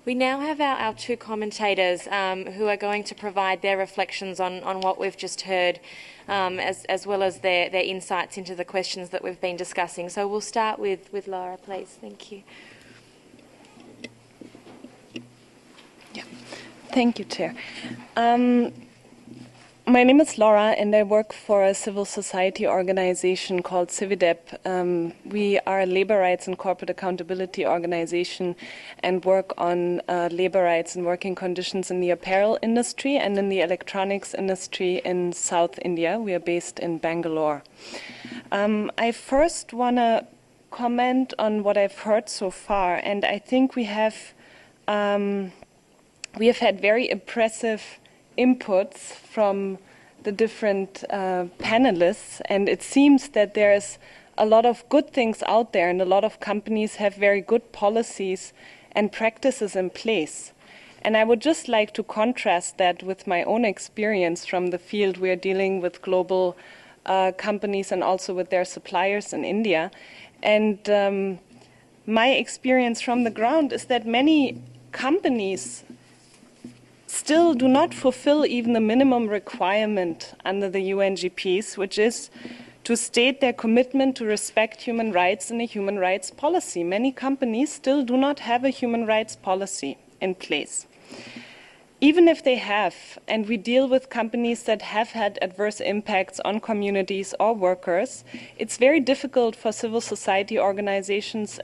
We now have our two commentators who are going to provide their reflections on what we've just heard, as well as their insights into the questions that we've been discussing. So we'll start with Laura, please. Thank you. Yeah. Thank you, Chair. My name is Laura, and I work for a civil society organization called Cividep. We are a labor rights and corporate accountability organization and work on labor rights and working conditions in the apparel industry and in the electronics industry in South India. We are based in Bangalore. I first want to comment on what I've heard so far, and I think we have had very impressive inputs from the different panelists, and it seems that there's a lot of good things out there, and a lot of companies have very good policies and practices in place. And I would just like to contrast that with my own experience from the field. We're dealing with global companies and also with their suppliers in India. And my experience from the ground is that many companies still do not fulfill even the minimum requirement under the UNGPs, which is to state their commitment to respect human rights in a human rights policy. Many companies still do not have a human rights policy in place. Even if they have, and we deal with companies that have had adverse impacts on communities or workers, it's very difficult for civil society organizations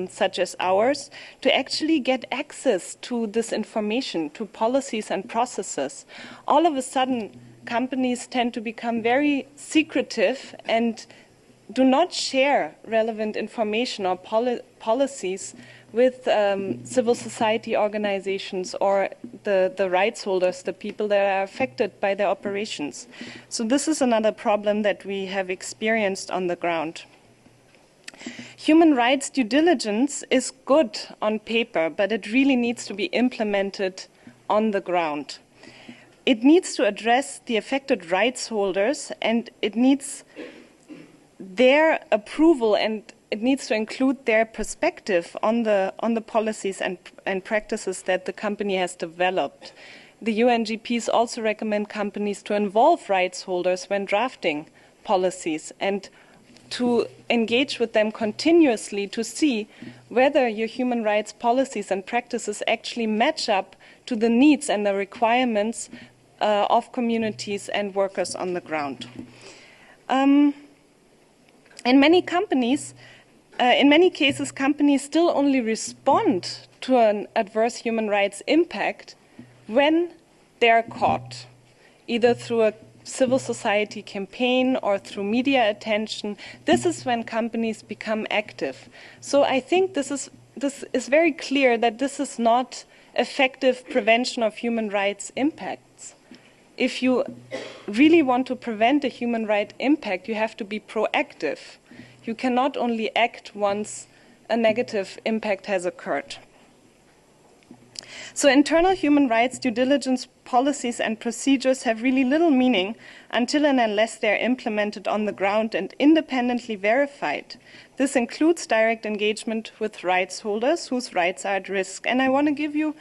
such as ours to actually get access to this information, to policies and processes. All of a sudden, companies tend to become very secretive and do not share relevant information or policies with civil society organizations or the rights holders, the people that are affected by their operations. So this is another problem that we have experienced on the ground. Human rights due diligence is good on paper, but it really needs to be implemented on the ground. It needs to address the affected rights holders, and it needs their approval, and it needs to include their perspective on the policies and practices that the company has developed. The UNGPs also recommend companies to involve rights holders when drafting policies and to engage with them continuously to see whether your human rights policies and practices actually match up to the needs and the requirements of communities and workers on the ground. In many cases, companies still only respond to an adverse human rights impact when they are caught, either through a civil society campaign or through media attention. This is when companies become active. So I think this is very clear that this is not effective prevention of human rights impacts. If you really want to prevent a human right impact, you have to be proactive. You cannot only act once a negative impact has occurred. So internal human rights due diligence policies and procedures have really little meaning until and unless they are implemented on the ground and independently verified. This includes direct engagement with rights holders whose rights are at risk. And I want to give you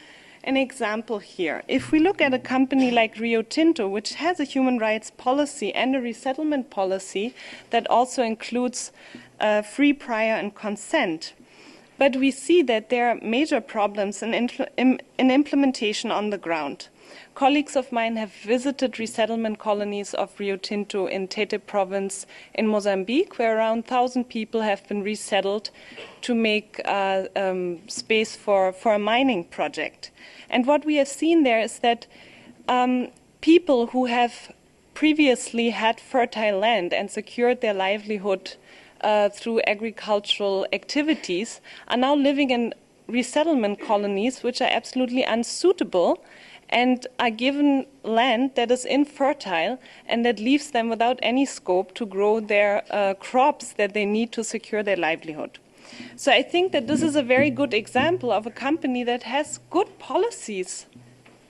an example here. If we look at a company like Rio Tinto, which has a human rights policy and a resettlement policy that also includes free, prior, and consent, but we see that there are major problems in implementation on the ground. Colleagues of mine have visited resettlement colonies of Rio Tinto in Tete province in Mozambique, where around 1,000 people have been resettled to make space for a mining project. And what we have seen there is that people who have previously had fertile land and secured their livelihood through agricultural activities are now living in resettlement colonies which are absolutely unsuitable and are given land that is infertile and that leaves them without any scope to grow their crops that they need to secure their livelihood. So I think that this is a very good example of a company that has good policies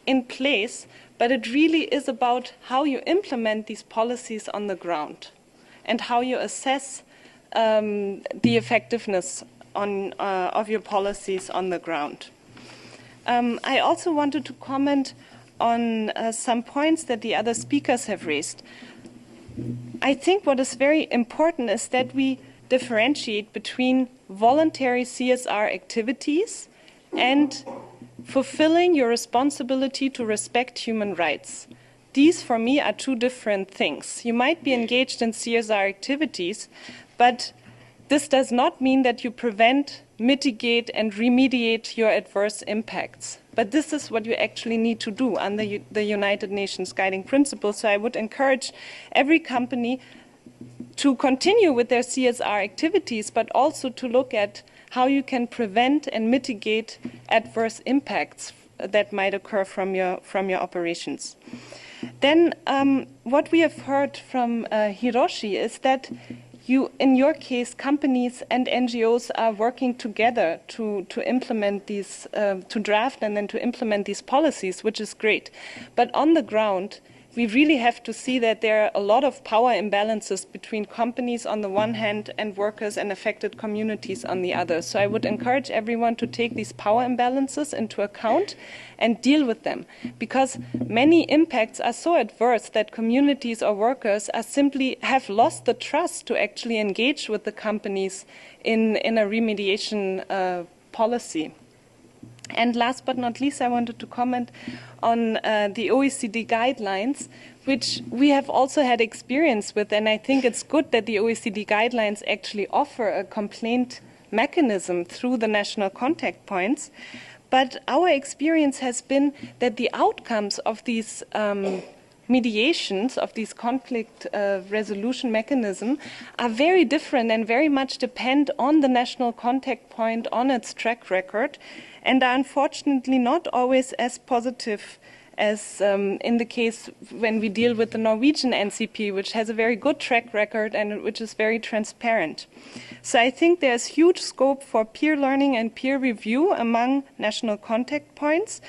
in place, but it really is about how you implement these policies on the ground and how you assess the effectiveness of your policies on the ground. I also wanted to comment on some points that the other speakers have raised. I think what is very important is that we differentiate between voluntary CSR activities and fulfilling your responsibility to respect human rights. These, for me, are two different things. You might be engaged in CSR activities, but this does not mean that you prevent, mitigate, and remediate your adverse impacts. But this is what you actually need to do under the United Nations Guiding Principles. So I would encourage every company to continue with their CSR activities, but also to look at how you can prevent and mitigate adverse impacts that might occur from your operations. Then what we have heard from Hiroshi is that in your case, companies and NGOs are working together to implement these, to draft and then to implement these policies, which is great. But on the ground, we really have to see that there are a lot of power imbalances between companies on the one hand and workers and affected communities on the other. So I would encourage everyone to take these power imbalances into account and deal with them, because many impacts are so adverse that communities or workers are simply have lost the trust to actually engage with the companies in a remediation policy. And last but not least, I wanted to comment on the OECD guidelines, which we have also had experience with. And I think it's good that the OECD guidelines actually offer a complaint mechanism through the national contact points. But our experience has been that the outcomes of these mediations, of these conflict resolution mechanism, are very different and very much depend on the national contact point, on its track record, and are unfortunately not always as positive as in the case when we deal with the Norwegian NCP, which has a very good track record and which is very transparent. So I think there's huge scope for peer learning and peer review among national contact points.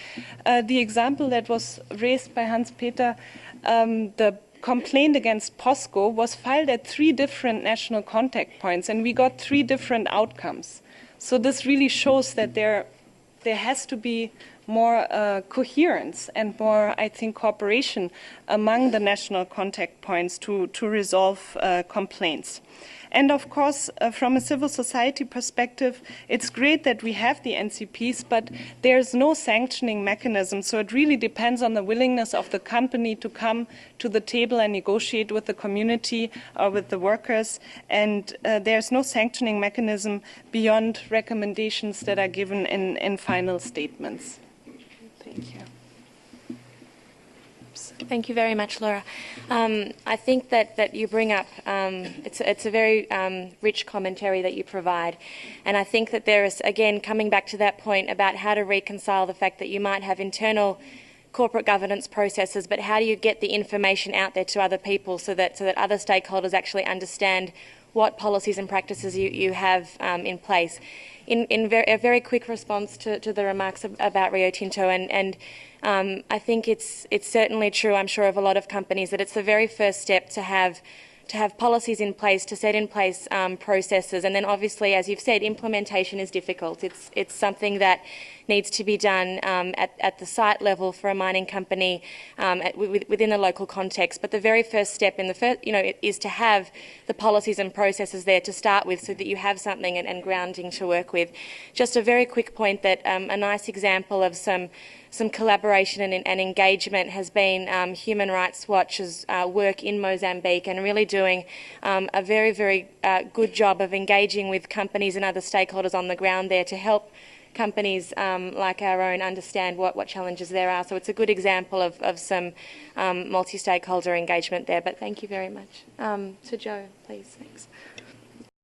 The example that was raised by Hans-Peter, the complaint against POSCO was filed at 3 different national contact points, and we got 3 different outcomes. So this really shows that there has to be more coherence and more, I think, cooperation among the national contact points to resolve complaints. And of course, from a civil society perspective, it's great that we have the NCPs, but there's no sanctioning mechanism. So it really depends on the willingness of the company to come to the table and negotiate with the community or with the workers. And there's no sanctioning mechanism beyond recommendations that are given in final statements. Thank you. Thank you very much, Laura. I think that you bring up, it's a very rich commentary that you provide. And I think that there is, again, coming back to that point about how to reconcile the fact that you might have internal corporate governance processes, but how do you get the information out there to other people so that other stakeholders actually understand what policies and practices you have in place. In a very quick response to the remarks about Rio Tinto, and I think it's certainly true, I'm sure, of a lot of companies, that it's the very first step to have policies in place, to set in place processes, and then obviously, as you've said, implementation is difficult. It's something that needs to be done at the site level for a mining company within the local context. But the very first step is to have the policies and processes there to start with, so that you have something and grounding to work with. Just a very quick point that a nice example of some collaboration and engagement has been Human Rights Watch's work in Mozambique, and really doing a very, very good job of engaging with companies and other stakeholders on the ground there to help companies like our own understand what challenges there are. So it's a good example of some multi-stakeholder engagement there. But thank you very much. So Joe, please. Thanks.